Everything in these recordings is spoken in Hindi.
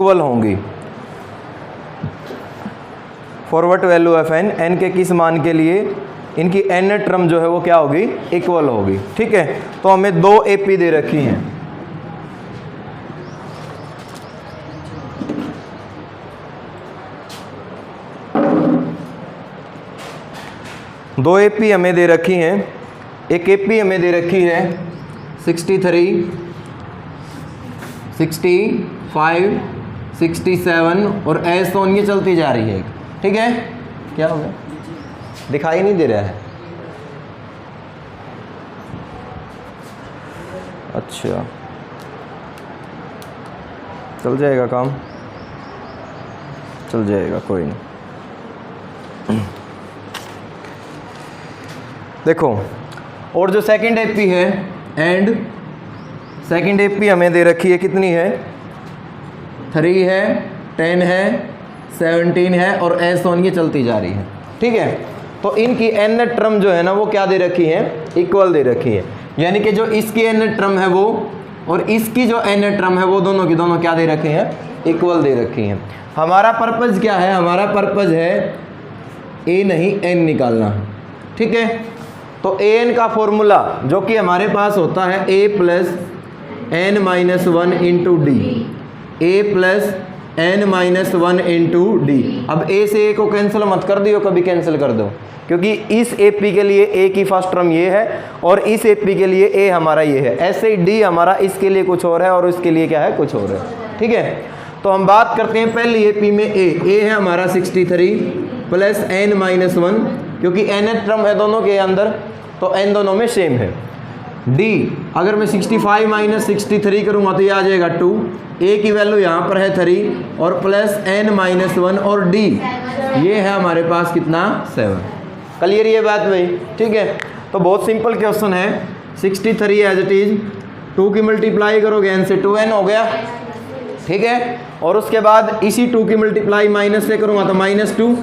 इक्वल होंगी। Forward value of n, n के किस मान के लिए इनकी एन टर्म जो है वो क्या होगी, इक्वल होगी। ठीक है, तो हमें दो एपी दे रखी हैं। दो एपी हमें दे रखी हैं। एक एपी हमें दे रखी है 63, 65, 67 और ऐसे तो ये चलती जा रही है। ठीक है, क्या हो गया, दिखाई नहीं दे रहा है। अच्छा, चल जाएगा काम, चल जाएगा, कोई नहीं। देखो, और जो सेकंड एपी है, एंड सेकंड एपी हमें दे रखी है, कितनी है, 3 है, 10 है, 17 है और ऐसे तो ये चलती जा रही है। ठीक है, तो इनकी एन टर्म जो है ना वो क्या दे रखी है, इक्वल दे रखी है। यानी कि जो इसकी एन टर्म है वो और इसकी जो एन टर्म है वो दोनों की दोनों क्या दे रखे हैं, इक्वल दे रखी हैं। हमारा पर्पज़ क्या है, हमारा पर्पज़ है ए नहीं एन निकालना। ठीक है, तो ए एन का फॉर्मूला जो कि हमारे पास होता है a plus n minus 1 into d, a plus n minus 1 into d. अब ए से ए को कैंसिल मत कर दियो, कभी कैंसिल कर दो, क्योंकि इस ए पी के लिए ए की फर्स्ट टर्म ये है और इस ए पी के लिए ए हमारा ये है। ऐसे ही डी हमारा इसके लिए कुछ और है और इसके लिए क्या है, कुछ और है। ठीक है, तो हम बात करते हैं पहले ए पी में। ए है हमारा 63 प्लस एन माइनस 1, क्योंकि एन टर्म है दोनों के अंदर तो एन दोनों में सेम है। डी अगर मैं 65 माइनस 63 करूँगा तो ये आ जाएगा 2, ए की वैल्यू यहाँ पर है 3 और प्लस एन माइनस 1 और डी ये है हमारे पास कितना, 7। क्लियर ये बात भाई? ठीक है, तो बहुत सिंपल क्वेश्चन है। 63 एज इट इज 2 की मल्टीप्लाई करोगे एन से 2n हो गया। ठीक है, और उसके बाद इसी 2 की मल्टीप्लाई माइनस से करूँगा तो -2,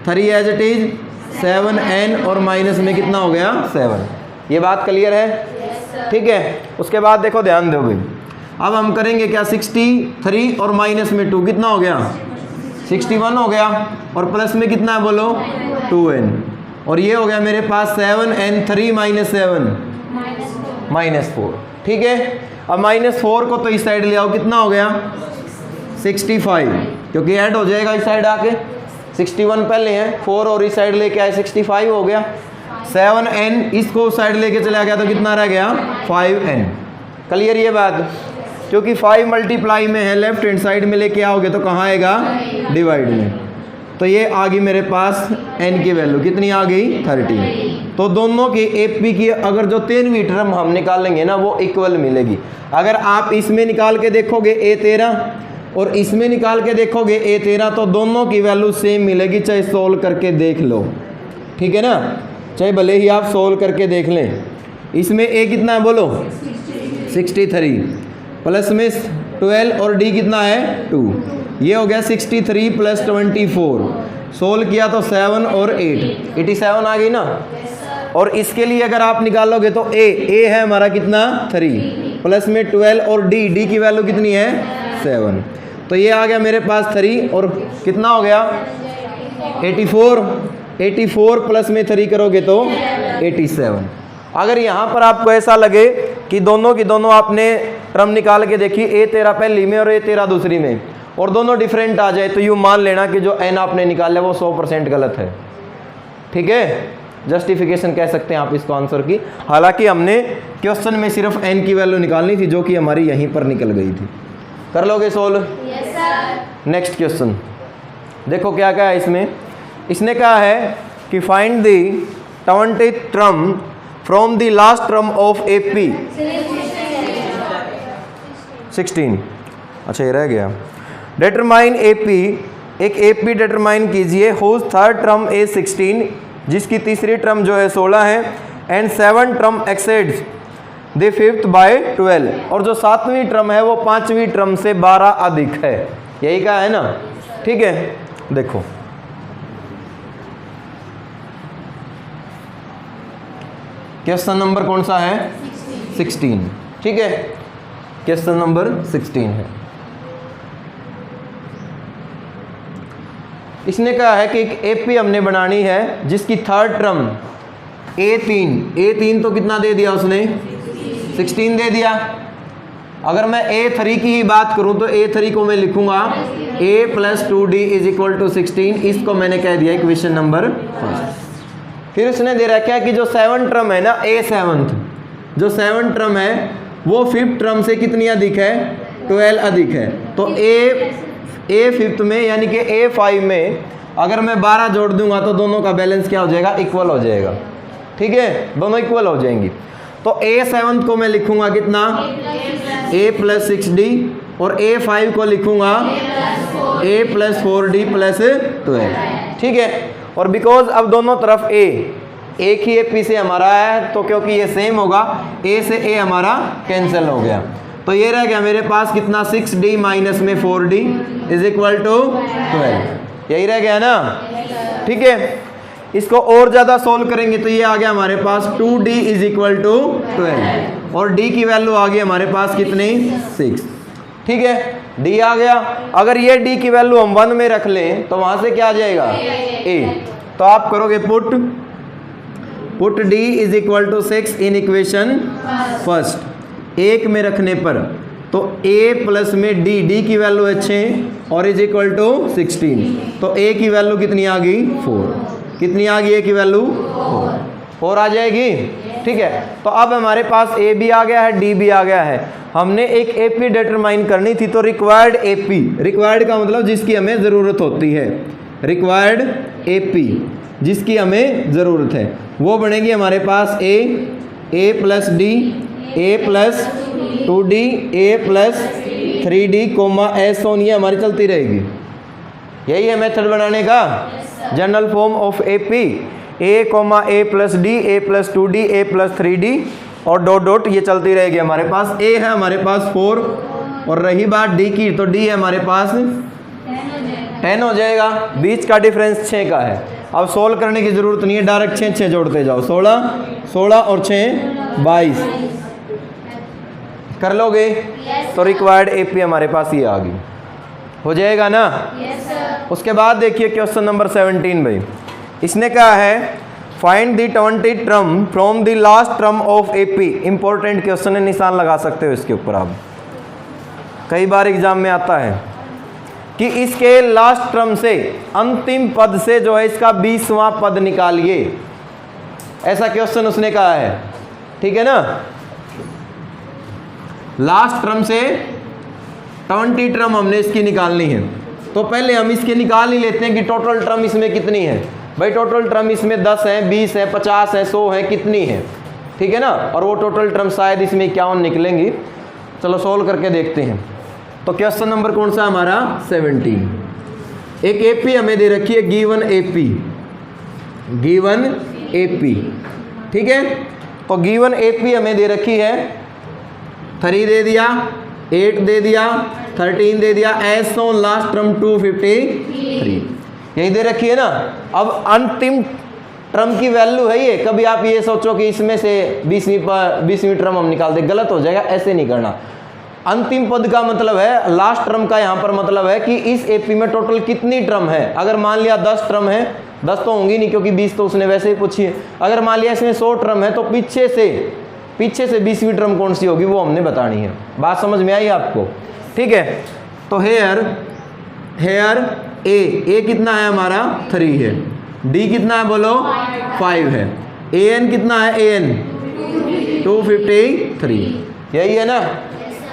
3 एज इट इज 7n और माइनस में कितना हो गया, 7। ये बात क्लियर है? ठीक है, उसके बाद देखो ध्यान दो भाई, अब हम करेंगे क्या, 63 और माइनस में 2 कितना हो गया, 61 हो गया और प्लस में कितना है बोलो, 2n और ये हो गया मेरे पास 7n 3 माइनस 7 -4। ठीक है, अब -4 को तो इस साइड ले आओ, कितना हो गया 65, क्योंकि ऐड हो जाएगा इस साइड आके, 61 पहले है 4 और इस साइड लेके आए 65 हो गया। 7n इसको उस साइड लेके चला गया तो कितना रह गया 5n। क्लियर ये बात? क्योंकि 5 मल्टीप्लाई में है, लेफ्ट हैंड साइड में लेके आओगे तो कहाँ आएगा, डिवाइड में। तो ये आ गई मेरे पास n की वैल्यू, कितनी आ गई 13। तो दोनों की एपी की अगर जो 13वीं टर्म हम निकालेंगे ना वो इक्वल मिलेगी। अगर आप इसमें निकाल के देखोगे a13 और इसमें निकाल के देखोगे a13 तो दोनों की वैल्यू सेम मिलेगी, चाहे सोल्व करके देख लो। ठीक है ना, चाहे भले ही आप सोल्व करके देख लें। इसमें a कितना है बोलो, 63 प्लस में 12 और d कितना है 2, ये हो गया 63 प्लस 24। सोल्व किया तो 7 और 8 87 आ गई ना। और इसके लिए अगर आप निकालोगे तो a है हमारा कितना 3 प्लस में 12 और d की वैल्यू कितनी है 7, तो ये आ गया मेरे पास 3 और कितना हो गया 84 प्लस में 3 करोगे तो 87। अगर यहाँ पर आपको ऐसा लगे कि दोनों की दोनों आपने टर्म निकाल के देखी, a13 पहली में और a13 दूसरी में, और दोनों डिफरेंट आ जाए तो यूँ मान लेना कि जो n आपने निकाला वो 100% गलत है। ठीक है, जस्टिफिकेशन कह सकते हैं आप इसको आंसर की। हालांकि हमने क्वेश्चन में सिर्फ n की वैल्यू निकालनी थी जो कि हमारी यहीं पर निकल गई थी। कर लोगे solve? Yes sir. Next question देखो क्या क्या है इसमें। इसने कहा है कि find the 20th term from the last term of AP 16। अच्छा ये रह गया। डिटरमाइन AP, एक AP डिटरमाइन कीजिए हुज थर्ड टर्म is 16, जिसकी तीसरी टर्म जो है 16 है, and 7 term exceeds the 5th by 12, और जो 7वीं टर्म है वो 5वीं टर्म से 12 अधिक है। यही कहा है ना। ठीक है, देखो क्वेश्चन नंबर कौन सा है 16। 16। ठीक है, क्वेश्चन नंबर 16 है। इसने कहा है कि एक एपी हमने बनानी है जिसकी थर्ड टर्म ए3 तो कितना दे दिया उसने 16 दे दिया। अगर मैं A3 की ही बात करूं तो A3 को मैं लिखूंगा A + 2D = 16। इसको मैंने कह दिया इक्वेशन नंबर 1। फिर उसने दे रखा है कि जो 7th टर्म है ना A7, जो 7th टर्म है वो 5th टर्म से कितनी अधिक है 12 अधिक है। तो A 5th में यानी कि A5 में अगर मैं 12 जोड़ दूंगा तो दोनों का बैलेंस क्या हो जाएगा, इक्वल हो जाएगा। ठीक है, दोनों इक्वल हो जाएंगी। तो A7 को मैं लिखूंगा कितना A + 6D और A5 को लिखूंगा A + 4D + 12। ठीक है, और बिकॉज अब दोनों तरफ A एक ही AP से हमारा है तो क्योंकि ये सेम होगा A से A हमारा कैंसिल हो गया। तो ये रह गया मेरे पास कितना 6D माइनस में 4D = 12। यही रह गया ना। ठीक है, इसको और ज़्यादा सोल्व करेंगे तो ये आ गया हमारे पास 2D = 12 और D की वैल्यू आ गई हमारे पास कितनी 6। ठीक है, D आ गया। अगर ये D की वैल्यू हम 1 में रख लें तो वहाँ से क्या आ जाएगा A। तो आप करोगे put D = 6 in equation first. 1 में रखने पर तो A प्लस में D की वैल्यू है 6 और = 16। तो A की वैल्यू कितनी आ गई 4। कितनी आ गई A की वैल्यू 4 आ जाएगी। ठीक है, तो अब हमारे पास A भी आ गया है, D भी आ गया है। हमने एक AP डिटरमाइन करनी थी तो रिक्वायर्ड AP, रिक्वायर्ड का मतलब जिसकी हमें ज़रूरत होती है, रिक्वायर्ड AP जिसकी हमें ज़रूरत है वो बनेगी हमारे पास A + D A + 2D A + 3D, S on, ये हमारी चलती रहेगी। यही है मेथड बनाने का, general form of AP A, A + D A + 2D A + 3D और डॉट ये चलती रहेगी। हमारे पास A है हमारे पास 4 और रही बात D की तो D है हमारे पास 10 हो जाएगा। बीच का डिफरेंस 6 का है। अब सोल्व करने की ज़रूरत नहीं है, डायरेक्ट 6 जोड़ते जाओ। 16 और 6 22 कर लोगे तो रिक्वायर्ड AP हमारे पास ये आ गई, हो जाएगा ना। उसके बाद देखिए क्वेश्चन नंबर 17 भाई, इसने कहा है find the 20th term from the last term of AP। Important question है, निशान लगा सकते हो इसके ऊपर आप, कई बार एग्जाम में आता है कि इसके लास्ट टर्म से अंतिम पद से जो है इसका 20वां पद निकालिए। ऐसा क्वेश्चन उसने कहा है। ठीक है ना, लास्ट टर्म से 20 टर्म हमने इसकी निकालनी है। तो पहले हम इसके निकाल ही लेते हैं कि टोटल टर्म इसमें कितनी है। भाई टोटल टर्म इसमें 10 है, 20 है, 50 है, 100 है, कितनी है। ठीक है ना, और वो टोटल टर्म शायद इसमें 51 निकलेंगी। चलो सोल्व करके देखते हैं। तो क्वेश्चन नंबर कौन सा हमारा 17। एक AP हमें दे रखी है, गिवन AP। ठीक है, तो गिवन AP हमें दे रखी है 3 दे दिया, 8 दे दिया, 13 दे दिया, एस ऑन लास्ट टर्म 253 यही दे रखी है ना। अब अंतिम टर्म की वैल्यू है ये। कभी आप ये सोचो कि इसमें से 20वीं टर्म हम निकाल दे, गलत हो जाएगा, ऐसे नहीं करना। अंतिम पद का मतलब है, लास्ट टर्म का यहाँ पर मतलब है कि इस AP में टोटल कितनी टर्म है। अगर मान लिया 10 टर्म है, 10 तो होंगी नहीं क्योंकि 20 तो उसने वैसे ही पूछी है। अगर मान लिया इसमें 100 टर्म है तो पीछे से 20वीं टर्म कौन सी होगी वो हमने बतानी है। बात समझ में आई आपको? ठीक है, तो हेयर A कितना है हमारा 3 है, D कितना है बोलो 5 है, AN कितना है AN 253 यही है ना।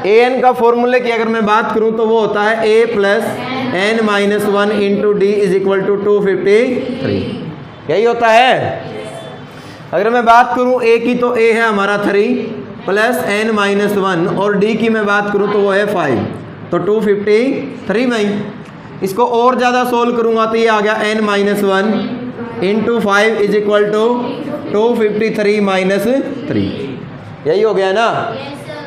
AN का फॉर्मूले की अगर मैं बात करूं तो वो होता है A + n - 1 × D = 253 यही होता है। अगर मैं बात करूं A की तो A है हमारा 3 + n - 1 और D की मैं बात करूं तो वो है 5, तो 253 में। इसको और ज़्यादा सोल्व करूंगा तो ये आ गया n - 1 × 5 = 253 - 3 यही हो गया ना।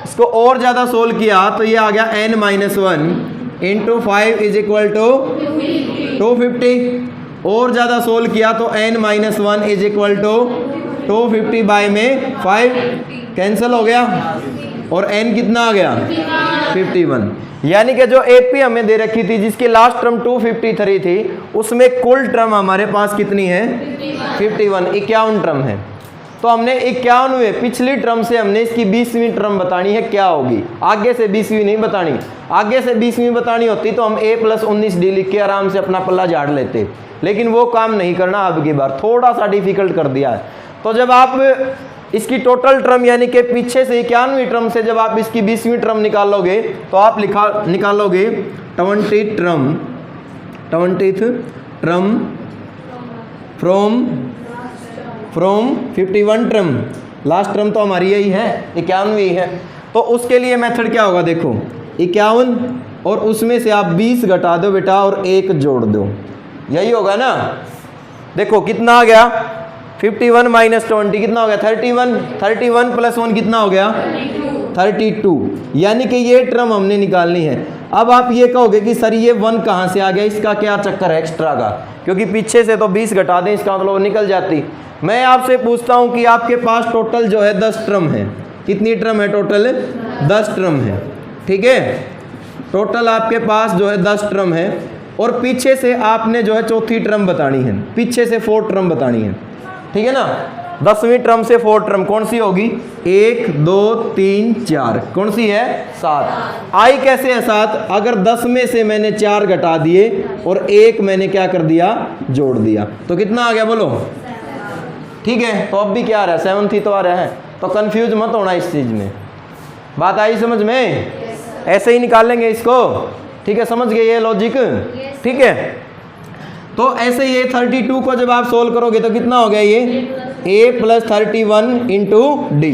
इसको और ज़्यादा सोल्व किया तो ये आ गया n - 1 × 5 = 250। और ज़्यादा सोल्व किया तो n - 1 = 250 में 5 कैंसिल हो गया और n कितना आ गया 51। यानी कि जो एपी हमें दे रखी थी जिसकी लास्ट टर्म 253 थी, उसमें कुल टर्म हमारे पास कितनी है? 51, 51 टर्म है। तो हमने 51वें पिछली टर्म से हमने इसकी 20वीं टर्म बतानी है, क्या होगी। आगे से 20वीं नहीं बतानी, आगे से 20वीं बतानी होती तो हम a + 19d लिख के आराम से अपना पल्ला झाड़ लेते, लेकिन वो काम नहीं करना। अब की बार थोड़ा सा डिफिकल्ट कर दिया है। तो जब आप इसकी टोटल टर्म यानी कि पीछे से 51वीं टर्म से जब आप इसकी 20वीं टर्म निकालोगे तो आप निकालोगे 20th term from 51 term. Last term तो हमारी यही है, 51वीं है। तो उसके लिए मेथड क्या होगा, देखो 51 और उसमें से आप 20 घटा दो बेटा और 1 जोड़ दो, यही होगा ना। देखो कितना आ गया, 51 - 20 कितना हो गया? 31। 31 + 1 कितना हो गया? 32। यानी कि ये टर्म हमने निकालनी है। अब आप ये कहोगे कि सर ये 1 कहाँ से आ गया, इसका क्या चक्कर है एक्स्ट्रा का, क्योंकि पीछे से तो 20 घटा दें इसका मतलब निकल जाती। मैं आपसे पूछता हूँ कि आपके पास टोटल जो है 10 टर्म है। कितनी टर्म है टोटल? 10 टर्म है, ठीक है। टोटल आपके पास जो है 10 टर्म है और पीछे से आपने जो है चौथी टर्म बतानी है, पीछे से 4 टर्म बतानी है, ठीक है ना। 10वीं टर्म से 4 टर्म कौन सी होगी? 1 2 3 4, कौन सी है? 7। आई कैसे है 7? अगर 10 में से मैंने 4 घटा दिए और 1 मैंने क्या कर दिया? जोड़ दिया, तो कितना आ गया बोलो? ठीक है। तो अब भी क्या आ रहा है? 7 ही तो आ रहा है। तो कंफ्यूज मत होना इस चीज में। बात आई समझ में? ऐसे ही निकालेंगे इसको, ठीक है। समझ गए ये लॉजिक? ठीक है। तो ऐसे ये 32 को जब आप सोल्व करोगे तो कितना हो गया? ये a + 31 × d।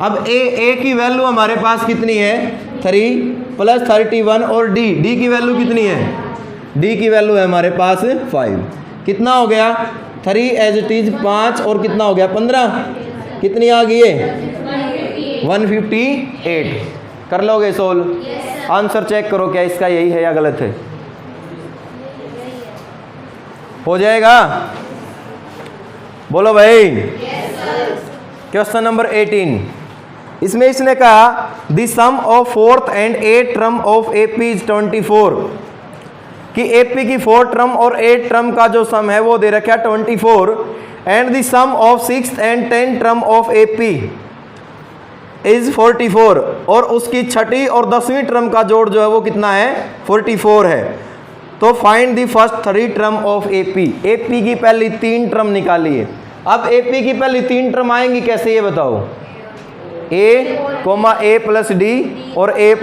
अब a की वैल्यू हमारे पास कितनी है? 3 + 31 और d की वैल्यू कितनी है? d की वैल्यू है हमारे पास 5। कितना हो गया? 3 एज इट इज 5 और कितना हो गया? 15। कितनी आ गई है? 158। कर लोगे सोल्व? आंसर चेक करो क्या इसका यही है या गलत है। हो जाएगा? बोलो भाई। क्वेश्चन नंबर 18, इसमें इसने कहा the sum of 4th and 8th term of AP is 24, कि एपी की 4 टर्म और 8 टर्म का जो सम है वो दे रखा है 24, and the sum of 6th and 10th term of AP is 44, और उसकी छठी और 10वीं टर्म का जोड़ जो है वो कितना है? 44 है। तो find the first 3 term of AP. AP की पहली 3 टर्म निकालिए। अब एपी की पहली 3 टर्म आएंगी कैसे ये बताओ? a + d और a +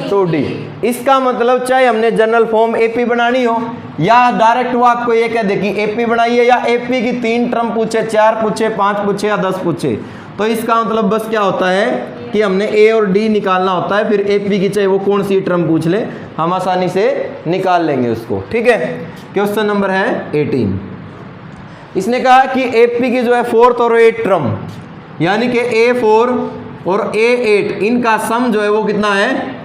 2d। इसका मतलब चाहे हमने जनरल फॉर्म एपी बनानी हो या डायरेक्ट वो आपको ये कह दे कि एपी बनाइए, या एपी की 3 टर्म पूछे, 4 पूछे, 5 पूछे या 10 पूछे, तो इसका मतलब बस क्या होता है कि हमने ए और डी निकालना होता है। फिर एपी की चाहे वो कौन सी टर्म पूछ ले हम आसानी से निकाल लेंगे उसको, ठीक है। क्वेश्चन नंबर है 18, इसने कहा कि एपी की जो है 4th और 8th टर्म यानी कि A4 और A8 इनका सम जो है वो कितना है?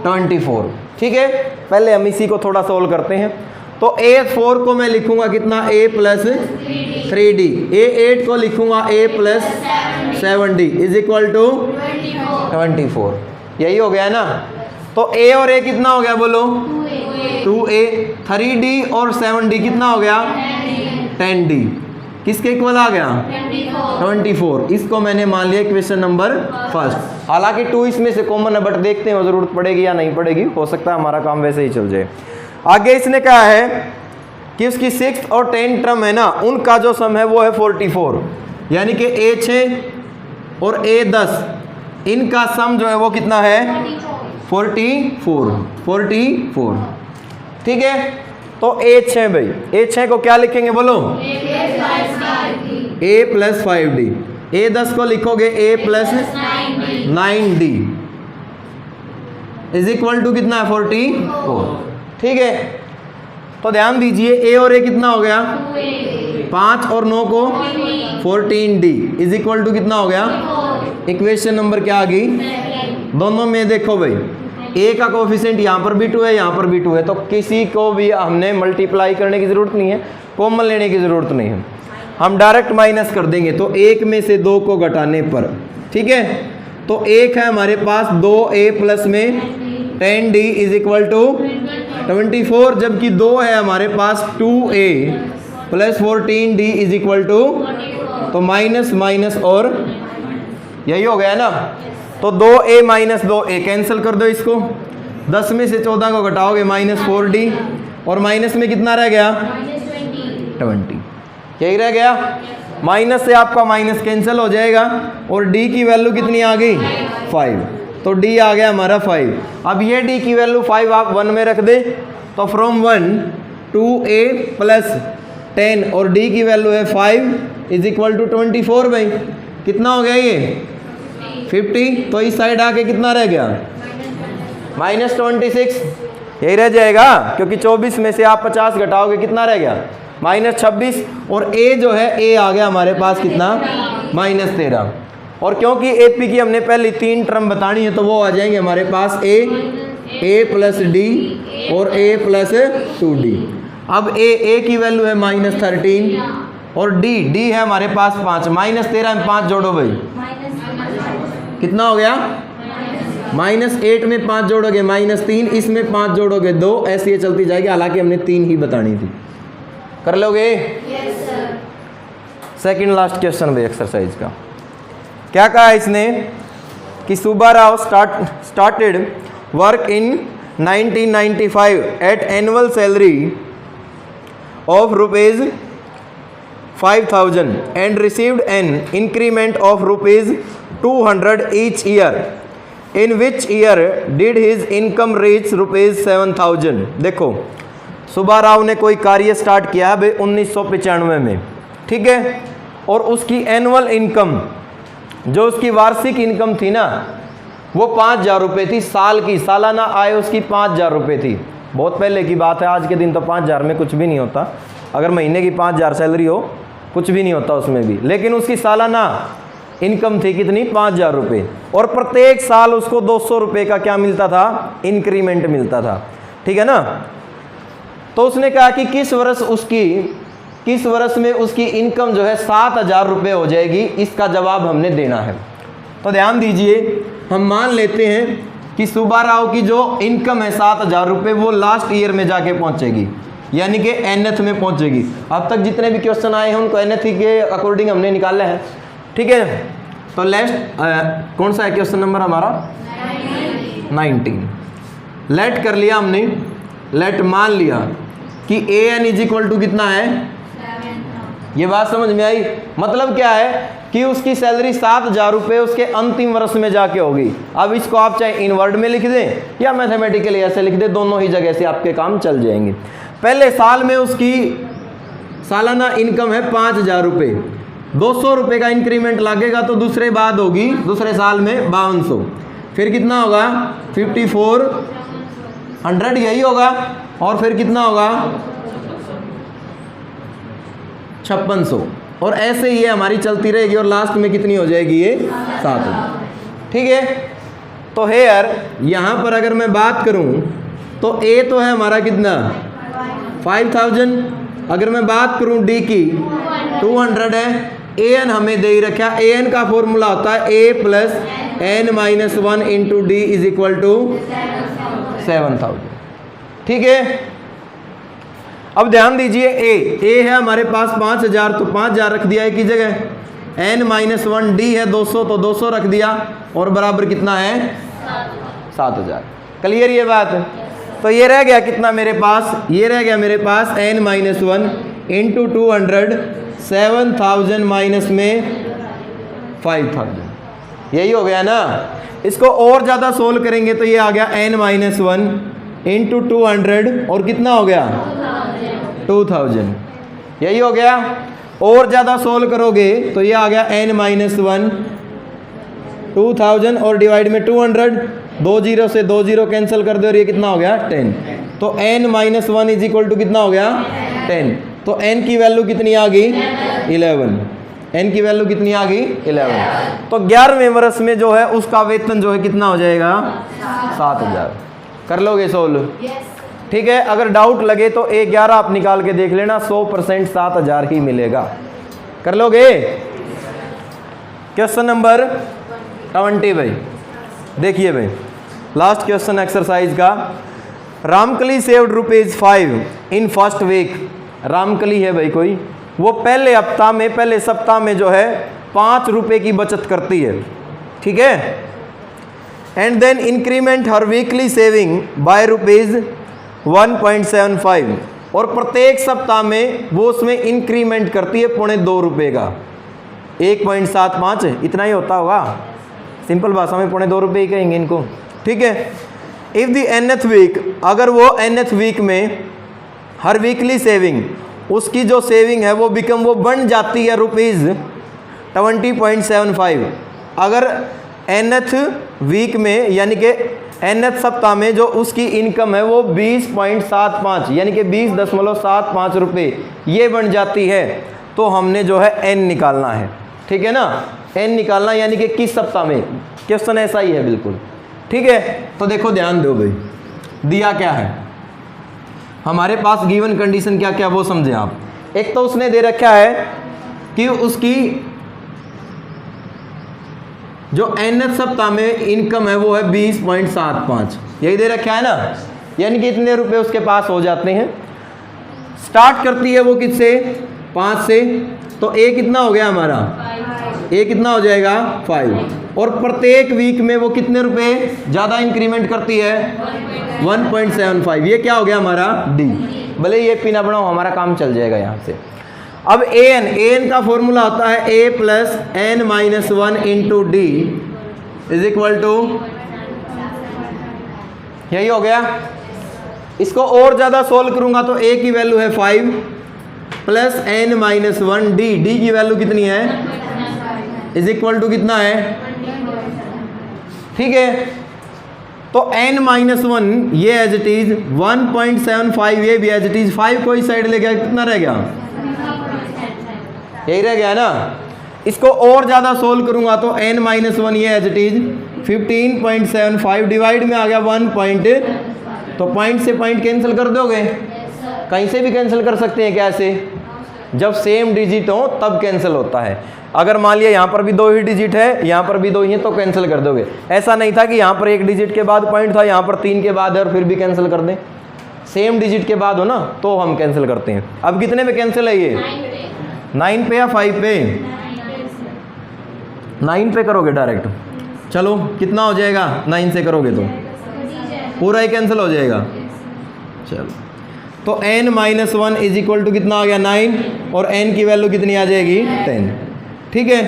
24, ठीक है। पहले हम इसी को थोड़ा सोल्व करते हैं। तो A4 को मैं लिखूंगा कितना? a + 3d। A8 को लिखूंगा a + 7d is equal to 24। यही हो गया ना। तो a और a कितना हो गया बोलो? 2a। 3d और 7d कितना हो गया? 10d। किसके इक्वल आ गया? 24। इसको मैंने मान लिया क्वेश्चन नंबर 1। हालांकि 2 इसमें से कॉमन है, बट देखते हैं जरूरत पड़ेगी या नहीं पड़ेगी, हो सकता है हमारा काम वैसे ही चल जाए। आगे इसने कहा है कि उसकी 6th और 10th टर्म है ना, उनका जो सम है वो है 44, यानी कि A6 और A10 इनका सम जो है वो कितना है? 44, ठीक है। तो A6 भाई, A6 को क्या लिखेंगे बोलो? a + 5d। A10 को लिखोगे a + 9d is equal to कितना? 44, ठीक है। तो ध्यान दीजिए a और a कितना हो गया? 5 और 9 को 14d इज इक्वल टू कितना हो गया? इक्वेशन नंबर क्या आ गई? दोनों में देखो भाई, a का कोफिशिएंट यहाँ पर भी 2 है, यहाँ पर भी 2 है, तो किसी को भी हमने मल्टीप्लाई करने की ज़रूरत नहीं है, कॉमन लेने की ज़रूरत नहीं है, हम डायरेक्ट माइनस कर देंगे। तो 1 में से 2 को घटाने पर, ठीक है। तो एक है हमारे पास 2a प्लस में 10d इज इक्वल टू 24, जबकि 2 है हमारे पास 2a plus 14d is equal to, तो माइनस माइनस और यही हो गया ना। तो 2a माइनस 2a कैंसिल कर दो इसको, 10 में से 14 को घटाओगे माइनस 4d, और माइनस में कितना रह गया 20, यही रह गया। माइनस से आपका माइनस कैंसिल हो जाएगा और d की वैल्यू कितनी आ गई 5, तो d आ गया हमारा 5। अब ये d की वैल्यू 5 आप 1 में रख दे, तो फ्रॉम 1 2a प्लस 10 और d की वैल्यू है 5 इज इक्वल टू 24 भाई, कितना हो गया ये 50, तो इस साइड आके कितना रह गया माइनस 26, यही रह जाएगा, क्योंकि 24 में से आप 50 घटाओगे कितना रह गया माइनस 26, और a जो है a आ गया हमारे पास कितना माइनस 13। और क्योंकि AP की हमने पहले 3 टर्म बतानी है, तो वो आ जाएंगे हमारे पास a प्लस d और a प्लस 2d। अब a की वैल्यू है माइनस 13 और d है हमारे पास 5, माइनस 13 में 5 जोड़ो भाई, कितना हो गया माइनस 8 में 5 जोड़ोगे माइनस 3, इसमें 5 जोड़ोगे 2, ऐसे ये चलती जाएगी, हालांकि हमने 3 ही बतानी थी। कर लोगे? सेकंड लास्ट क्वेश्चन भाई एक्सरसाइज का। क्या कहा इसने कि Subbarao started work in 1995 at annual salary of rupees 5000 and received an increment of rupees 200 each year. In which year did his income reach rupees 7000? देखो सुब्बाराव ने कोई कार्य स्टार्ट किया भाई 1995 में, ठीक है, और उसकी एनुअल इनकम, जो उसकी वार्षिक इनकम थी ना, वो 5000 रुपये थी साल की, सालाना आय उसकी 5000 रुपये थी। बहुत पहले की बात है, आज के दिन तो 5000 में कुछ भी नहीं होता, अगर महीने की 5000 सैलरी हो कुछ भी नहीं होता उसमें भी, लेकिन उसकी सालाना इनकम थी कितनी 5000 रुपये, और प्रत्येक साल उसको 200 रुपये का क्या मिलता था इंक्रीमेंट मिलता था, ठीक है ना। तो उसने कहा कि किस वर्ष में उसकी इनकम जो है 7000 रुपये हो जाएगी, इसका जवाब हमने देना है। तो ध्यान दीजिए, हम मान लेते हैं कि सुब्बाराव की जो इनकम है 7000 रुपये, वो लास्ट ईयर में जाके पहुंचेगी, यानी कि nth में पहुंचेगी। अब तक जितने भी क्वेश्चन आए हैं उनको nth के अकॉर्डिंग हमने निकाले हैं, ठीक है। तो लेट कौन सा है क्वेश्चन नंबर हमारा 19। लेट कर लिया हमने, लेट मान लिया कि an इज इक्वल टू कितना है, ये बात समझ में आई। मतलब क्या है कि उसकी सैलरी 7000 रुपये उसके अंतिम वर्ष में जाके होगी। अब इसको आप चाहे इन वर्ड में लिख दें या मैथमेटिकली ऐसे लिख दें, दोनों ही जगह से आपके काम चल जाएंगे। पहले साल में उसकी सालाना इनकम है 5000 रुपये, 200 रुपये का इंक्रीमेंट लगेगा तो दूसरे बाद होगी, दूसरे साल में 5200, फिर कितना होगा 5400, यही होगा, और फिर कितना होगा 5600, और ऐसे ही हमारी चलती रहेगी, और लास्ट में कितनी हो जाएगी ये 7000, ठीक है। तो हेयर यहाँ पर अगर मैं बात करूँ तो ए तो है हमारा कितना 5000, अगर मैं बात करूँ डी की 200 है, ए एन हमें दे ही रखा, ए एन का फॉर्मूला होता है a plus n minus 1 into d is equal to 7000, ठीक है। अब ध्यान दीजिए, ए है हमारे पास 5000, तो 5000 रख दिया एक ही जगह, n माइनस 1 डी है 200, तो 200 रख दिया, और बराबर कितना है 7000। क्लियर ये बात? तो ये रह गया कितना मेरे पास, ये रह गया मेरे पास n माइनस 1 इंटू 200, 7000 माइनस में 5000, यही हो गया ना। इसको और ज़्यादा सोल्व करेंगे तो ये आ गया n माइनस 1 इंटू 200, और कितना हो गया 2000, यही हो गया। और ज़्यादा सोल्व करोगे तो ये आ गया n माइनस 1 2000 और डिवाइड में 200, 2 जीरो से 2 जीरो कैंसिल कर दो, और ये कितना हो गया 10। तो n minus 1 is equal to कितना हो गया 10। तो n की वैल्यू कितनी आ गई 11, n की वैल्यू कितनी आ गई 11। तो 11वें वर्ष में जो है उसका वेतन जो है कितना हो जाएगा 7000। कर लोगे सोल्व? ठीक है। अगर डाउट लगे तो 11 आप निकाल के देख लेना, 100% 7000 ही मिलेगा। कर लोगे? क्वेश्चन नंबर 20 भाई। देखिए भाई लास्ट क्वेश्चन एक्सरसाइज का, Ramkali saved ₹5 in first week. Ramkali है भाई कोई, वो पहले हफ्ता में, पहले सप्ताह में जो है ₹5 की बचत करती है, ठीक है। एंड देन इंक्रीमेंट हर वीकली सेविंग बाय ₹1.75, और प्रत्येक सप्ताह में वो उसमें इंक्रीमेंट करती है ₹2.25 का। 1.75 इतना ही होता होगा, सिंपल भाषा में ₹2.25 ही कहेंगे इनको, ठीक है। इफ द nth वीक, अगर वो nth वीक में हर वीकली सेविंग, उसकी जो सेविंग है वो वो बन जाती है ₹20.75। अगर nth वीक में यानी कि nth सप्ताह में जो उसकी इनकम है वो 20.75 यानी कि 20.75 रुपये ये बन जाती है, तो हमने जो है n निकालना है, ठीक है ना। n निकालना यानी कि किस सप्ताह में, क्वेश्चन ऐसा ही है बिल्कुल, ठीक है। तो देखो ध्यान दो भाई, दिया क्या है हमारे पास, गिवन कंडीशन क्या क्या वो समझें आप। एक तो उसने दे रखा है कि उसकी जो nth सप्ताह में इनकम है वो है 20.75, यही दे रखा है ना, यानी कि इतने रुपए उसके पास हो जाते हैं। स्टार्ट करती है वो किससे, 5 से, तो a कितना हो गया हमारा, a कितना हो जाएगा 5, और प्रत्येक वीक में वो कितने रुपए ज़्यादा इंक्रीमेंट करती है 1.75, ये क्या हो गया हमारा d। भले ये पी ना बनाओ, हमारा काम चल जाएगा यहाँ से। अब an का फॉर्मूला होता है a plus n minus 1 into d is equal to, यही हो गया। इसको और ज़्यादा सोल्व करूंगा तो a की वैल्यू है 5 प्लस n माइनस 1 डी की वैल्यू कितनी है, इज इक्वल टू कितना है, ठीक है। तो n माइनस 1 ये एज इट इज, 1.75 ये भी एज इट इज, 5 को इस साइड ले गया, कितना रह गया, यही रह गया ना। इसको और ज़्यादा सोल्व करूंगा तो n माइनस 1 ये एज इट इज 15.75 डिवाइड में आ गया 1 पॉइंट, तो पॉइंट से पॉइंट कैंसिल कर दोगे, कहीं से भी कैंसिल कर सकते हैं, कैसे, जब सेम डिजिट हो तब कैंसिल होता है। अगर मान लिया यहाँ पर भी 2 ही डिजिट है, यहाँ पर भी 2 ही है, तो कैंसिल कर दोगे। ऐसा नहीं था कि यहाँ पर 1 डिजिट के बाद पॉइंट था, यहाँ पर 3 के बाद है और फिर भी कैंसिल कर दें, सेम डिजिट के बाद हो ना तो हम कैंसिल करते हैं। अब कितने पे कैंसिल है ये, 9 पे या 5 पे, 9 पे करोगे डायरेक्ट, चलो कितना हो जाएगा, 9 से करोगे तो पूरा ही कैंसिल हो जाएगा। चलो तो n minus 1 is equal to कितना आ गया 9, और n की वैल्यू कितनी आ जाएगी 10, ठीक है।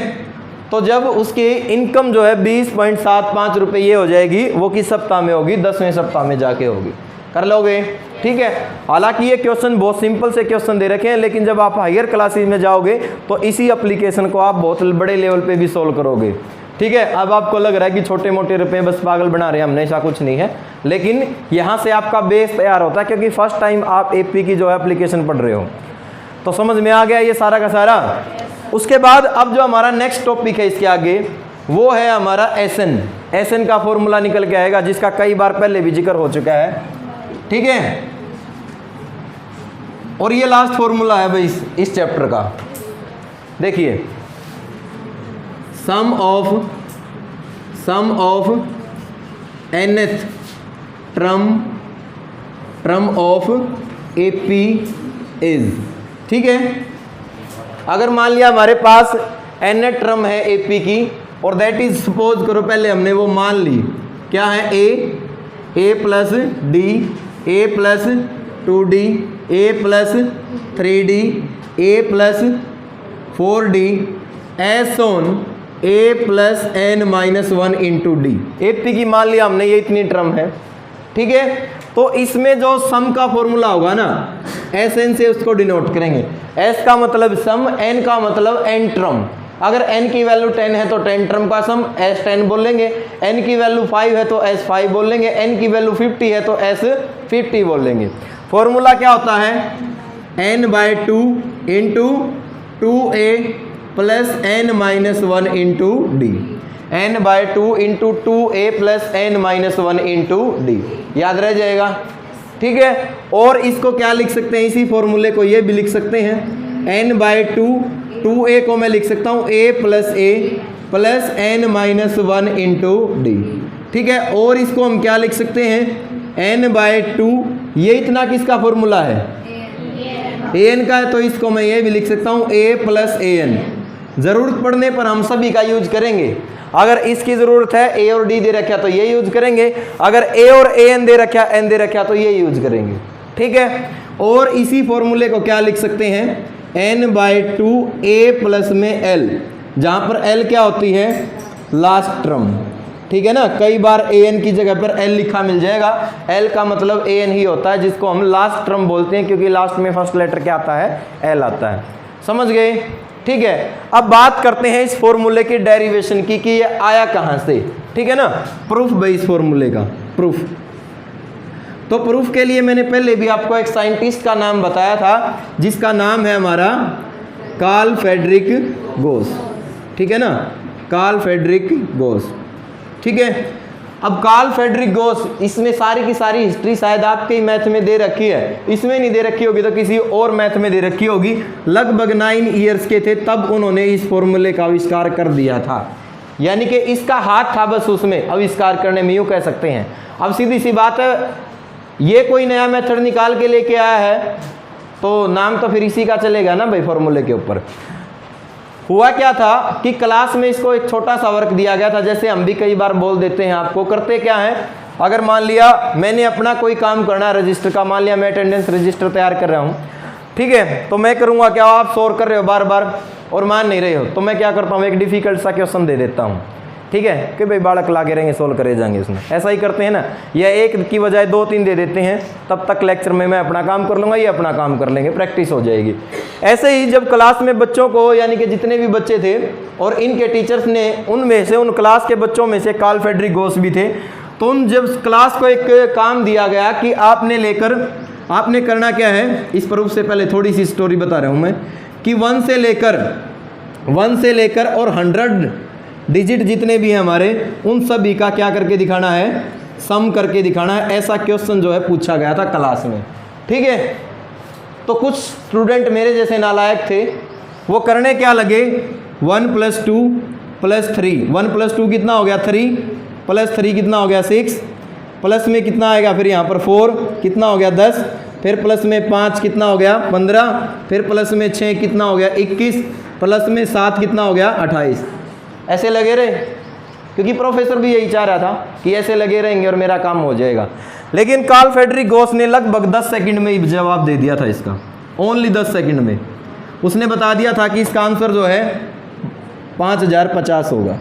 तो जब उसकी इनकम जो है 20.75 रुपये ये हो जाएगी, वो किस सप्ताह में होगी, 10वें सप्ताह में जाके होगी, कर लोगे, ठीक है। हालांकि ये क्वेश्चन बहुत सिंपल से क्वेश्चन दे रखे हैं, लेकिन जब आप हायर क्लासेस में जाओगे तो इसी एप्लीकेशन को आप बहुत बड़े लेवल पे भी सोल्व करोगे, ठीक है। अब आपको लग रहा है कि छोटे मोटे रुपए बस पागल बना रहे हैं, हमने ऐसा कुछ नहीं है, लेकिन यहाँ से आपका बेस तैयार होता है, क्योंकि फर्स्ट टाइम आप एपी की जो है एप्लीकेशन पढ़ रहे हो। तो समझ में आ गया ये सारा का सारा। उसके बाद अब जो हमारा नेक्स्ट टॉपिक है इसके आगे, वो है हमारा एसएन का फॉर्मूला निकल के आएगा, जिसका कई बार पहले भी जिक्र हो चुका है, ठीक है। और ये लास्ट फॉर्मूला है भाई इस चैप्टर का। देखिए, sum of nth term of AP is, ठीक है। अगर मान लिया हमारे पास nth टर्म है एपी की, और दैट इज, सपोज करो पहले हमने वो मान ली, क्या है a plus D, a plus 2d, a plus 3d, a plus 4d, S on a plus n minus 1 into D. AP की मान लिया हमने ये इतनी टर्म है, ठीक है। तो इसमें जो सम का फॉर्मूला होगा ना, एस एन से उसको डिनोट करेंगे। एस का मतलब सम, एन का मतलब एन टर्म। अगर n की वैल्यू 10 है तो 10 टर्म का सम एस 10 बोलेंगे, n की वैल्यू 5 है तो एस 5 बोलेंगे, n की वैल्यू 50 है तो एस 50 बोलेंगे। फॉर्मूला क्या होता है, n/2 into 2a plus n minus 1 into D, n/2 into 2a plus n minus 1 into D, याद रह जाएगा, ठीक है। और इसको क्या लिख सकते हैं, इसी फॉर्मूले को ये भी लिख सकते हैं, n/2, 2a को मैं लिख सकता हूँ a plus a plus n minus 1 into D. ठीक है, और इसको हम क्या लिख सकते हैं, n/2। ये इतना किसका फॉर्मूला है, an का है, तो इसको मैं ये भी लिख सकता हूँ a प्लस an। ज़रूरत पड़ने पर हम सभी का यूज करेंगे। अगर इसकी ज़रूरत है a और d दे रखा तो ये यूज करेंगे, अगर a और an दे रखा n दे रखा तो ये यूज करेंगे। ठीक है, और इसी फॉर्मूले को क्या लिख सकते हैं, n/2 a प्लस में l, जहाँ पर l क्या होती है, लास्ट टर्म। ठीक है ना, कई बार an की जगह पर l लिखा मिल जाएगा, l का मतलब an ही होता है, जिसको हम लास्ट टर्म बोलते हैं, क्योंकि लास्ट में फर्स्ट लेटर क्या आता है, l आता है। समझ गए। ठीक है, अब बात करते हैं इस फॉर्मूले की डेरिवेशन की, कि ये आया कहाँ से। ठीक है ना, प्रूफ भाई इस फॉर्मूले का प्रूफ। तो प्रूफ के लिए मैंने पहले भी आपको एक साइंटिस्ट का नाम बताया था, जिसका नाम है हमारा कार्ल फ्रेडरिक गोस। ठीक है ना, कार्ल फ्रेडरिक गोस। ठीक है, अब कार्ल फ्रेडरिक गोस, इसमें सारी की सारी हिस्ट्री शायद आपके ही मैथ में दे रखी है, इसमें नहीं दे रखी होगी तो किसी और मैथ में दे रखी होगी। लगभग 9 ईयर्स के थे तब उन्होंने इस फॉर्मूले का आविष्कार कर दिया था, यानी कि इसका हाथ था बस उसमें आविष्कार करने में, यूँ कह सकते हैं। अब सीधी सी बात है, ये कोई नया मेथड निकाल के लेके आया है तो नाम तो फिर इसी का चलेगा ना भाई, फॉर्मूले के ऊपर। हुआ क्या था कि क्लास में इसको एक छोटा सा वर्क दिया गया था, जैसे हम भी कई बार बोल देते हैं आपको। करते क्या है, अगर मान लिया मैंने अपना कोई काम करना है रजिस्टर का, मान लिया मैं अटेंडेंस रजिस्टर तैयार कर रहा हूँ। ठीक है, तो मैं करूँगा क्या, आप सोर कर रहे हो बार बार और मान नहीं रहे हो, तो मैं क्या करता हूँ, एक डिफिकल्ट सा क्वेश्चन दे देता हूँ। ठीक है, कि भाई बालक लागे रहेंगे, सोल्व करे जाएंगे उसमें, ऐसा ही करते हैं ना। या एक की बजाय 2-3 दे देते हैं, तब तक लेक्चर में मैं अपना काम कर लूँगा, ये अपना काम कर लेंगे, प्रैक्टिस हो जाएगी। ऐसे ही जब क्लास में बच्चों को, यानी कि जितने भी बच्चे थे और इनके टीचर्स ने, उनमें से, उन क्लास के बच्चों में से कार्ल फ्रेडरिक गोस भी थे, तो उन जब क्लास को एक काम दिया गया कि आपने करना क्या है, इस प्रूफ से पहले थोड़ी सी स्टोरी बता रहा हूँ मैं, कि 1 से लेकर और 100 डिजिट जितने भी हैं हमारे, उन सभी का क्या करके दिखाना है, सम करके दिखाना है। ऐसा क्वेश्चन जो है पूछा गया था क्लास में। ठीक है, तो कुछ स्टूडेंट मेरे जैसे नालायक थे, वो करने क्या लगे, 1 + 2 + 3, 1 + 2 कितना हो गया 3, + 3 कितना हो गया 6, प्लस में कितना आएगा फिर यहाँ पर 4 कितना हो गया 10, फिर प्लस में 5 कितना हो गया 15, फिर प्लस में 6 कितना हो गया 21, प्लस में 7 कितना हो गया 28। ऐसे लगे रहे, क्योंकि प्रोफेसर भी यही चाह रहा था कि ऐसे लगे रहेंगे और मेरा काम हो जाएगा। लेकिन कार्ल फ्रेडरिक गोस ने लगभग 10 सेकंड में ही जवाब दे दिया था इसका, ओनली 10 सेकंड में उसने बता दिया था कि इसका आंसर जो है 5050 होगा।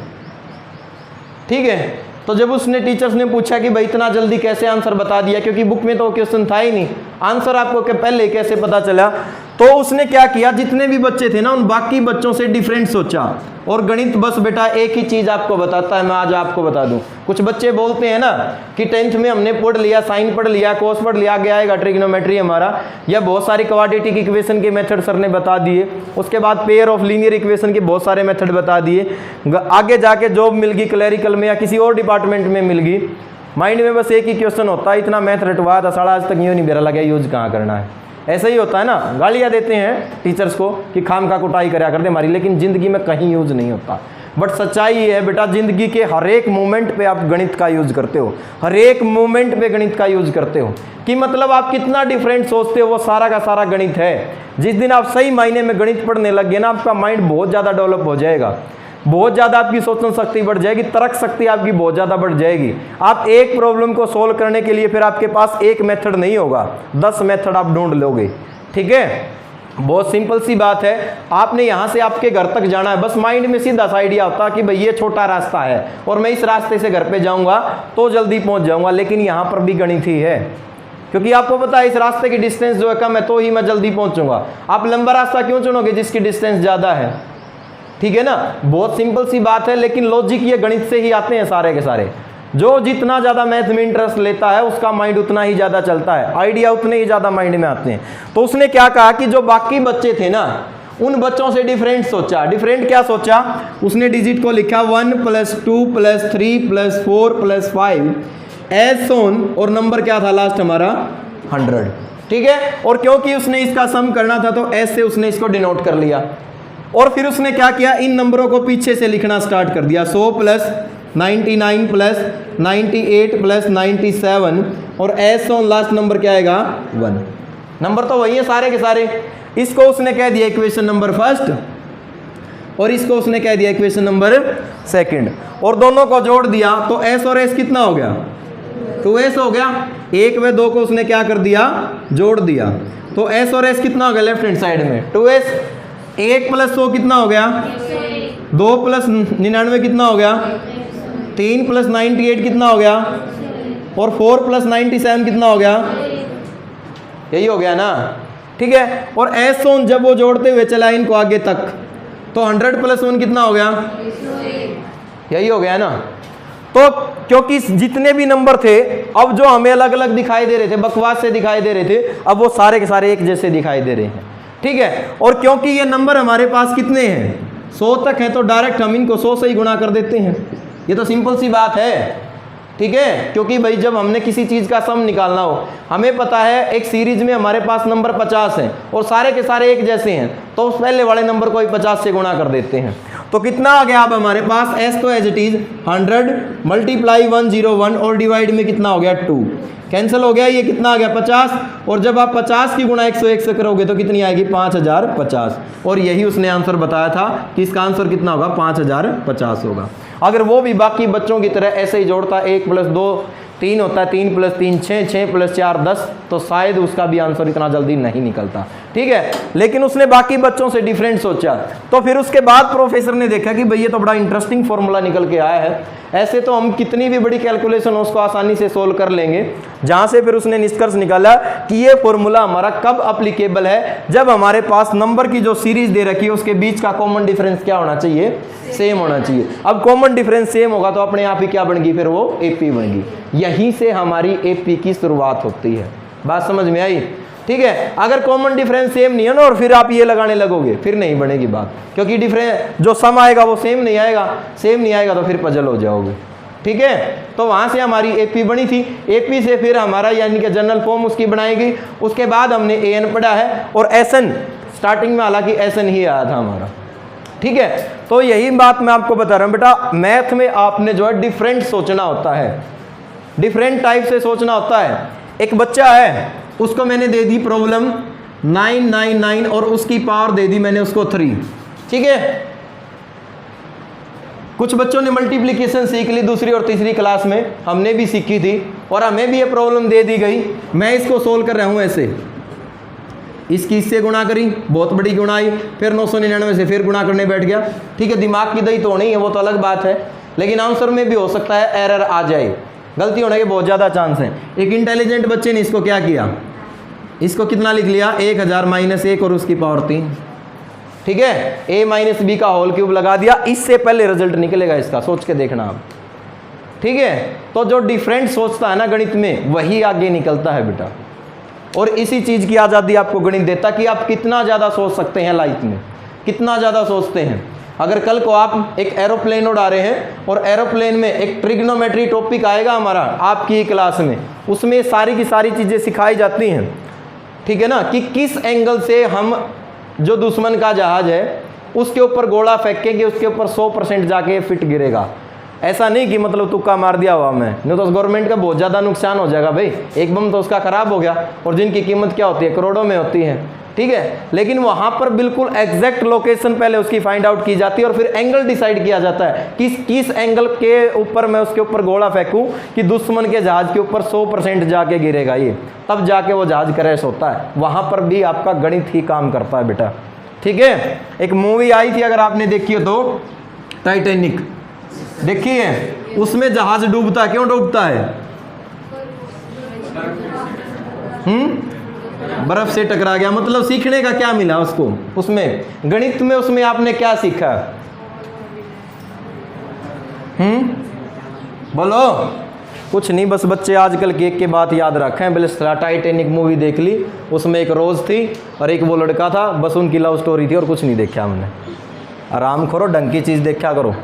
ठीक है, तो जब उसने टीचर्स ने पूछा कि भाई इतना जल्दी कैसे आंसर बता दिया, क्योंकि बुक में तो क्वेश्चन था ही नहीं, आंसर आपको पहले कैसे पता चला, तो उसने क्या किया, जितने भी बच्चे थे ना उन बाकी बच्चों से डिफरेंट सोचा। और गणित बस बेटा एक ही चीज़ आपको बताता है, मैं आज आपको बता दूं। कुछ बच्चे बोलते हैं ना कि 10th में हमने पढ़ लिया, साइन पढ़ लिया, कोस पढ़ लिया, आगे आएगा ट्रिग्नोमेट्री हमारा, या बहुत सारी क्वाड्रेटिक इक्वेशन के मेथड सर ने बता दिए, उसके बाद पेयर ऑफ लीनियर इक्वेशन के बहुत सारे मेथड बता दिए, आगे जाके जॉब मिल गई क्लैरिकल में या किसी और डिपार्टमेंट में मिल गई, माइंड में बस एक ही क्वेश्चन होता है, इतना मैथ रटवाया था साढ़ा, आज तक यूँ नहीं मेरा लगा यूज कहाँ करना है। ऐसा ही होता है ना, गालियाँ देते हैं टीचर्स को कि खाम खा कुटाई करा करते हमारी, लेकिन ज़िंदगी में कहीं यूज़ नहीं होता। बट सच्चाई ये है बेटा, ज़िंदगी के हर एक मोमेंट पे आप गणित का यूज़ करते हो, हर एक मोमेंट पे गणित का यूज़ करते हो, कि मतलब आप कितना डिफरेंट सोचते हो वो सारा का सारा गणित है। जिस दिन आप सही मायने में गणित पढ़ने लग गए ना, आपका माइंड बहुत ज़्यादा डेवलप हो जाएगा, बहुत ज़्यादा आपकी सोचने शक्ति बढ़ जाएगी, तर्क शक्ति आपकी बहुत ज़्यादा बढ़ जाएगी। आप एक प्रॉब्लम को सोल्व करने के लिए फिर आपके पास एक मेथड नहीं होगा, 10 मेथड आप ढूंढ लोगे। ठीक है, बहुत सिंपल सी बात है, आपने यहाँ से आपके घर तक जाना है, बस माइंड में सीधा सा आइडिया होता है कि भाई ये छोटा रास्ता है और मैं इस रास्ते से घर पे जाऊँगा तो जल्दी पहुँच जाऊँगा, लेकिन यहाँ पर भी गणित ही है, क्योंकि आपको पता है इस रास्ते की डिस्टेंस जो है कम है तो ही मैं जल्दी पहुँचूंगा। आप लंबा रास्ता क्यों चुनोगे जिसकी डिस्टेंस ज़्यादा है? ठीक है ना, बहुत सिंपल सी बात है, लेकिन लॉजिक ये गणित से ही आते हैं सारे के सारे। जो जितना ज़्यादा मैथ में इंटरेस्ट लेता है उसका माइंड उतना ही ज़्यादा चलता है, आइडिया उतने ही ज़्यादा माइंड में आते हैं। तो उसने क्या कहा कि जो बाकी बच्चे थे ना उन बच्चों से डिफरेंट सोचा। डिफरेंट क्या सोचा? उसने डिजिट को लिखा 1 + 2 + 3 + 4 + 5 एज सोन, और नंबर क्या था लास्ट हमारा 100। ठीक है, और क्योंकि उसने इसका सम करना था तो एस से उसने इसको डिनोट कर लिया। और फिर उसने क्या किया, इन नंबरों को पीछे से लिखना स्टार्ट कर दिया। 100 प्लस 99 प्लस 98 प्लस 97 और एस ऑन लास्ट नंबर क्या आएगा 1। नंबर तो वही है सारे के सारे। इसको उसने कह दिया इक्वेशन नंबर फर्स्ट और इसको उसने कह दिया इक्वेशन नंबर सेकंड, और दोनों को जोड़ दिया तो एस और एस कितना हो गया 2s हो गया। 1 व 2 को उसने क्या कर दिया, जोड़ दिया, तो s और s कितना हो गया लेफ्ट हैंड साइड में 2s। 1 प्लस 100 कितना हो गया 2 प्लस 99 कितना हो गया 3 प्लस 98 कितना हो गया और 4 प्लस 97 कितना हो गया, यही हो गया ना, ठीक है। और s ऑन जब वो जोड़ते हुए चला इनको आगे तक तो 100 प्लस 1 कितना हो गया, यही हो गया ना। तो क्योंकि जितने भी नंबर थे अब जो हमें अलग अलग दिखाई दे रहे थे, बकवास से दिखाई दे रहे थे, अब वो सारे के सारे एक जैसे दिखाई दे रहे हैं, ठीक है। और क्योंकि ये नंबर हमारे पास कितने हैं 100 तक हैं तो डायरेक्ट हम इनको 100 से ही गुणा कर देते हैं। ये तो सिंपल सी बात है, ठीक है। क्योंकि भाई जब हमने किसी चीज़ का सम निकालना हो, हमें पता है एक सीरीज में हमारे पास नंबर 50 है और सारे के सारे एक जैसे हैं, तो उस पहले वाले नंबर को ही 50 से गुणा कर देते हैं। तो कितना आ गया अब हमारे पास s तो एज इट इज 100 मल्टीप्लाई 101 और डिवाइड में कितना हो गया 2, कैंसिल हो गया, ये कितना आ गया 50। और जब आप 50 की गुणा 101 से करोगे तो कितनी आएगी 5050, और यही उसने आंसर बताया था कि इसका आंसर कितना होगा 5050 होगा। अगर वो भी बाकी बच्चों की तरह ऐसे ही जोड़ता 1 प्लस 2 3 होता है, 3 प्लस 3 6, 6 प्लस 4 10, तो शायद उसका भी आंसर इतना जल्दी नहीं निकलता, ठीक है। लेकिन उसने बाकी बच्चों से डिफरेंट सोचा, तो फिर उसके बाद प्रोफेसर ने देखा कि भाई ये तो बड़ा इंटरेस्टिंग फॉर्मूला निकल के आया है, ऐसे तो हम कितनी भी बड़ी कैलकुलेशन हो उसको आसानी से सोल्व कर लेंगे। जहाँ से फिर उसने निष्कर्ष निकाला कि ये फॉर्मूला हमारा कब अप्लीकेबल है, जब हमारे पास नंबर की जो सीरीज दे रखी है उसके बीच का कॉमन डिफरेंस क्या होना चाहिए, सेम होना चाहिए। अब कॉमन डिफरेंस सेम होगा तो अपने आप ही क्या बन गई, फिर वो एपी बन गई। यहीं से हमारी एपी की शुरुआत होती है। बात समझ में आई, ठीक है। अगर कॉमन डिफरेंस सेम नहीं है ना और फिर आप ये लगाने लगोगे फिर नहीं बनेगी बात, क्योंकि डिफरेंस जो सम आएगा वो सेम नहीं आएगा, सेम नहीं आएगा तो फिर पजल हो जाओगे, ठीक है। तो वहां से हमारी एपी बनी थी, एपी से फिर हमारा यानी कि जनरल फॉर्म उसकी बनाएगी। उसके बाद हमने एन पढ़ा है और एसएन स्टार्टिंग में, हालांकि एसएन ही आया था हमारा, ठीक है। तो यही बात मैं आपको बता रहा हूं बेटा, मैथ में आपने जो है डिफरेंट सोचना होता है, डिफरेंट टाइप से सोचना होता है। एक बच्चा है, उसको मैंने दे दी प्रॉब्लम 999 और उसकी पावर दे दी मैंने उसको 3, ठीक है। कुछ बच्चों ने मल्टीप्लिकेशन सीख ली दूसरी और तीसरी क्लास में, हमने भी सीखी थी और हमें भी ये प्रॉब्लम दे दी गई। मैं इसको सोल्व कर रहा हूं ऐसे, इसकी इससे गुणा करी, बहुत बड़ी गुणा आई, फिर 999 से फिर गुणा करने बैठ गया, ठीक है। दिमाग की दही तो नहीं है, वो तो अलग बात है, लेकिन आंसर में भी हो सकता है एरर आ जाए, गलती होने के बहुत ज़्यादा चांस हैं। एक इंटेलिजेंट बच्चे ने इसको क्या किया, इसको कितना लिख लिया 1000 माइनस 1 और उसकी पावर 3, ठीक है। a माइनस बी का होल क्यूब लगा दिया, इससे पहले रिजल्ट निकलेगा इसका, सोच के देखना आप, ठीक है। तो जो डिफरेंट सोचता है ना गणित में वही आगे निकलता है बेटा, और इसी चीज़ की आज़ादी आपको गणित देता कि आप कितना ज़्यादा सोच सकते हैं लाइफ में, कितना ज़्यादा सोचते हैं। अगर कल को आप एक एरोप्लेन उड़ा रहे हैं और एरोप्लेन में एक ट्रिग्नोमेट्री टॉपिक आएगा हमारा आपकी क्लास में, उसमें सारी की सारी चीज़ें सिखाई जाती हैं, ठीक है ना, कि किस एंगल से हम जो दुश्मन का जहाज है उसके ऊपर गोला फेंकेंगे, उसके ऊपर 100% जाके फिट गिरेगा। ऐसा नहीं कि मतलब तुक्का मार दिया हुआ मैं, नहीं तो गवर्नमेंट का बहुत ज़्यादा नुकसान हो जाएगा भाई, एक बम तो उसका ख़राब हो गया, और जिनकी कीमत क्या होती है करोड़ों में होती है, ठीक है। लेकिन वहाँ पर बिल्कुल एग्जैक्ट लोकेशन पहले उसकी फाइंड आउट की जाती है और फिर एंगल डिसाइड किया जाता है कि किस एंगल के ऊपर मैं उसके ऊपर गोला फेंकूं कि दुश्मन के जहाज के ऊपर 100% जाके गिरेगा, ये तब जाके वो जहाज क्रैश होता है। वहाँ पर भी आपका गणित ही काम करता है बेटा, ठीक है। एक मूवी आई थी अगर आपने देखी हो तो, टाइटैनिक देखी है, उसमें जहाज डूबता है, क्यों डूबता है, बर्फ से टकरा गया। मतलब सीखने का क्या मिला उसको, उसमें गणित में उसमें आपने क्या सीखा, बोलो। कुछ नहीं, बस बच्चे आजकल की एक के बात याद रखें, बस टाइटैनिक मूवी देख ली, उसमें एक रोज थी और एक वो लड़का था, बस उनकी लव स्टोरी थी और कुछ नहीं देखा हमने। आराम करो, ढंग की चीज़ देखा करो।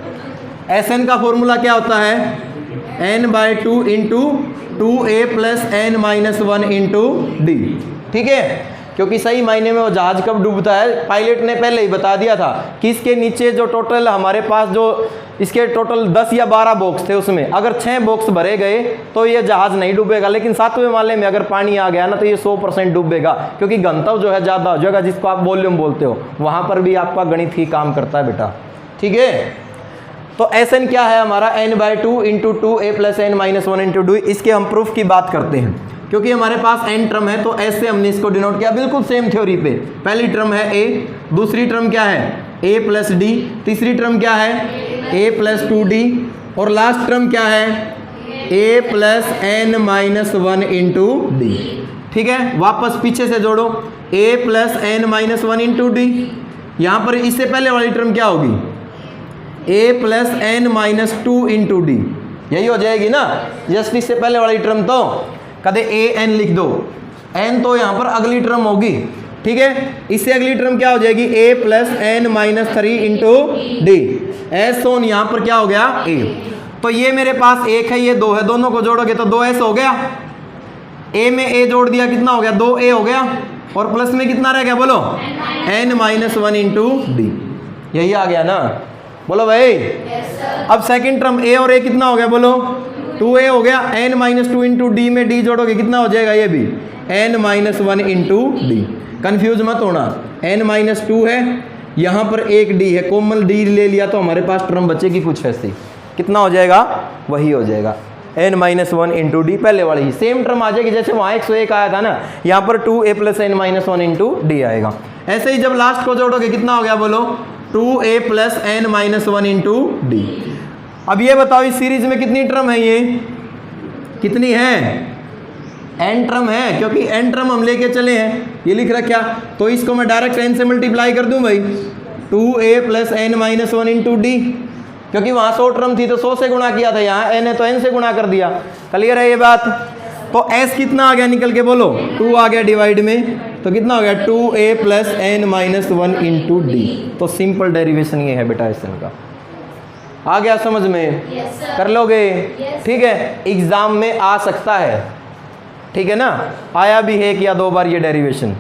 एसएन का फॉर्मूला क्या होता है, n/2 × 2a + n - 1 × d, ठीक है। क्योंकि सही मायने में वो जहाज कब डूबता है पायलट ने पहले ही बता दिया था कि इसके नीचे जो टोटल हमारे पास जो इसके टोटल 10 या 12 बॉक्स थे, उसमें अगर 6 बॉक्स भरे गए तो ये जहाज नहीं डूबेगा, लेकिन 7वें माले में अगर पानी आ गया ना तो ये 100% डूबेगा, क्योंकि घनत्व जो है ज़्यादा हो जाएगा, जिसको आप वॉल्यूम बोलते हो। वहाँ पर भी आपका गणित ही काम करता है बेटा, ठीक है। तो Sn क्या है हमारा, n/2 into 2a plus n minus 1 into d। इसके हम प्रूफ की बात करते हैं, क्योंकि हमारे पास n टर्म है तो s से हमने इसको डिनोट किया, बिल्कुल सेम थ्योरी पे। पहली टर्म है a, दूसरी टर्म क्या है a प्लस d, तीसरी टर्म क्या है a प्लस 2d, और लास्ट टर्म क्या है a plus n minus 1 into d। ठीक है, वापस पीछे से जोड़ो, a plus n minus 1 into D. यहाँ पर इससे पहले वाली टर्म क्या होगी a plus n minus 2 into D, यही हो जाएगी ना। जस्ट इससे पहले वाली टर्म तो कदे a n लिख दो, n तो यहाँ पर अगली टर्म होगी, ठीक है। इससे अगली टर्म क्या हो जाएगी a plus n minus 3 into d. एस सोन यहाँ पर क्या हो गया a। तो ये मेरे पास 1 है, ये 2 है, दोनों को जोड़ोगे तो 2s हो गया। a में a जोड़ दिया, कितना हो गया 2a हो गया, और प्लस में कितना रह गया बोलो n माइनस 1 इंटू डी, यही आ गया ना। बोलो भाई अब सेकंड टर्म a और a कितना हो गया बोलो 2a हो गया, n माइनस 2 इंटू डी में d जोड़ोगे कितना हो जाएगा ये भी n minus 1 into D. Confuse मत होना, n माइनस 2 है, यहाँ पर एक d है, कॉमन d ले लिया तो हमारे पास टर्म बचेगी कुछ ऐसी, कितना हो जाएगा वही हो जाएगा n माइनस 1 इंटू डी, पहले वाली ही सेम टर्म आ जाएगी। जैसे वहाँ 101 आया था ना, यहाँ पर 2a plus n minus 1 into D आएगा। ऐसे ही जब लास्ट को जोड़ोगे कितना हो गया बोलो 2a plus n minus 1 into d. अब ये बताओ इस सीरीज में कितनी टर्म है, ये कितनी है n टर्म है, क्योंकि n टर्म हम लेके चले हैं, ये लिख रखा, तो इसको मैं डायरेक्ट n से मल्टीप्लाई कर दूं भाई 2a plus n minus 1 into D, क्योंकि वहाँ 100 टर्म थी तो 100 से गुणा किया था, यहाँ n है तो n से गुणा कर दिया। क्लियर है ये बात। तो s कितना आ गया निकल के बोलो 2 आ गया डिवाइड में, तो कितना हो गया 2a plus n minus 1 into D. तो सिंपल डेरिवेशन ये है बेटा Sn का, आ गया समझ में? कर लोगे? ठीक है, एग्जाम में आ सकता है, ठीक है ना, आया भी है कि या 2 बार ये डेरिवेशन।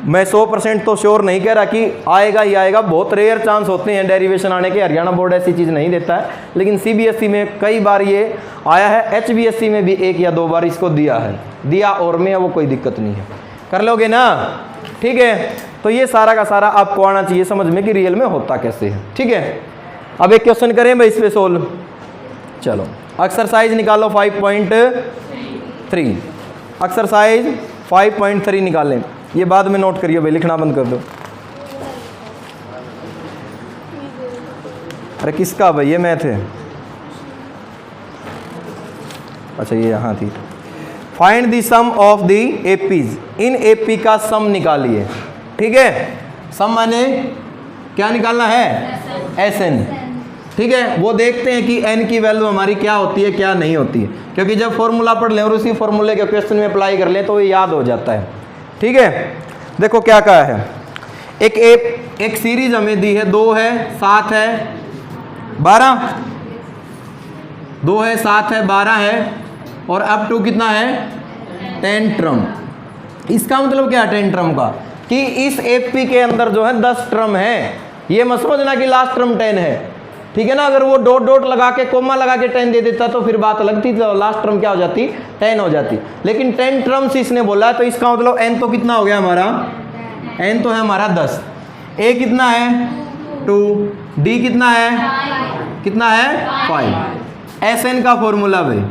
मैं 100% तो श्योर नहीं कह रहा कि आएगा ही आएगा, बहुत रेयर चांस होते हैं डेरिवेशन आने के, हरियाणा बोर्ड ऐसी चीज़ नहीं देता है, लेकिन CBSE में कई बार ये आया है, HBSE में भी 1 या 2 बार इसको दिया है, दिया और में वो कोई दिक्कत नहीं है। कर लोगे ना? ठीक है, तो ये सारा का सारा आपको आना चाहिए समझ में कि रियल में होता कैसे है। ठीक है, अब एक क्वेश्चन करें भाई इस पे सोल्व। चलो एक्सरसाइज निकालो 5.3, एक्सरसाइज 5.3 निकालें, ये बाद में नोट करिए भाई, लिखना बंद कर दो। अरे किसका भाई, ये मैथ है, अच्छा ये यहाँ थी। Find the sum of the APs, इन एपी का सम निकालिए। ठीक है, सम माने क्या निकालना है Sn। ठीक है, वो देखते हैं कि n की वैल्यू हमारी क्या होती है क्या नहीं होती है, क्योंकि जब फॉर्मूला पढ़ लें और उसी फॉर्मूले के क्वेश्चन में अप्लाई कर लें तो ये याद हो जाता है। ठीक है, देखो क्या कहा है, एक सीरीज हमें दी है, 2 है 7 है 12, 2 है 7 है 12 है, और अप टू कितना है 10 टर्म। इसका मतलब क्या है 10 टर्म का, कि इस एपी के अंदर जो है 10 टर्म है। ये मत समझना कि लास्ट टर्म 10 है, ठीक है ना। अगर वो डॉट डॉट लगा के कोमा लगा के 10 दे देता तो फिर बात अलग थी, तो लास्ट टर्म क्या हो जाती 10 हो जाती, लेकिन 10 टर्म्स इसने बोला है, तो इसका मतलब n तो कितना हो गया हमारा, n तो है हमारा 10, a कितना है 2, d कितना है 5। Sn का फॉर्मूला भाई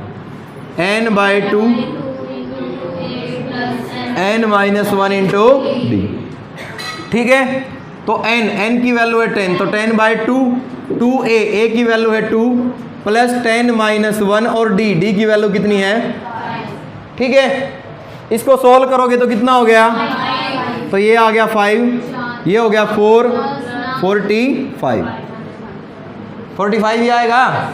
n/2 n minus 1 into D. ठीक है, तो n की वैल्यू है 10, तो 10/2, 2a की वैल्यू है 2 प्लस 10 माइनस 1, और d की वैल्यू कितनी है। ठीक है, इसको सॉल्व करोगे तो कितना हो गया, तो ये आ गया 5, ये हो गया 4, 45 ही आएगा।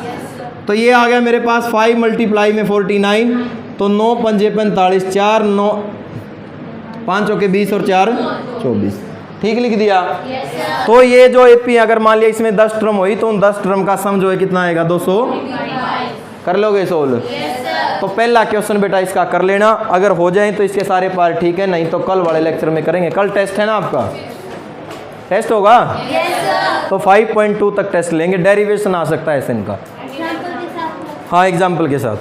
तो ये आ गया मेरे पास 5 मल्टीप्लाई में 49, तो 9 पंजे 45, 4 9 5 के 20 और 4 24। ठीक लिख दिया। तो ये जो एपी अगर मान लिया इसमें 10 टर्म हुई तो उन 10 टर्म का सम जो है कितना आएगा 200। कर लोगे सोल्व? तो पहला क्वेश्चन बेटा इसका कर लेना, अगर हो जाए तो इसके सारे पार्ट ठीक है, नहीं तो कल वाले लेक्चर में करेंगे। कल टेस्ट है ना आपका, टेस्ट होगा तो 5.2 तक टेस्ट लेंगे, डेरिवेशन आ सकता है इनका, हाँ एग्जाम्पल के साथ।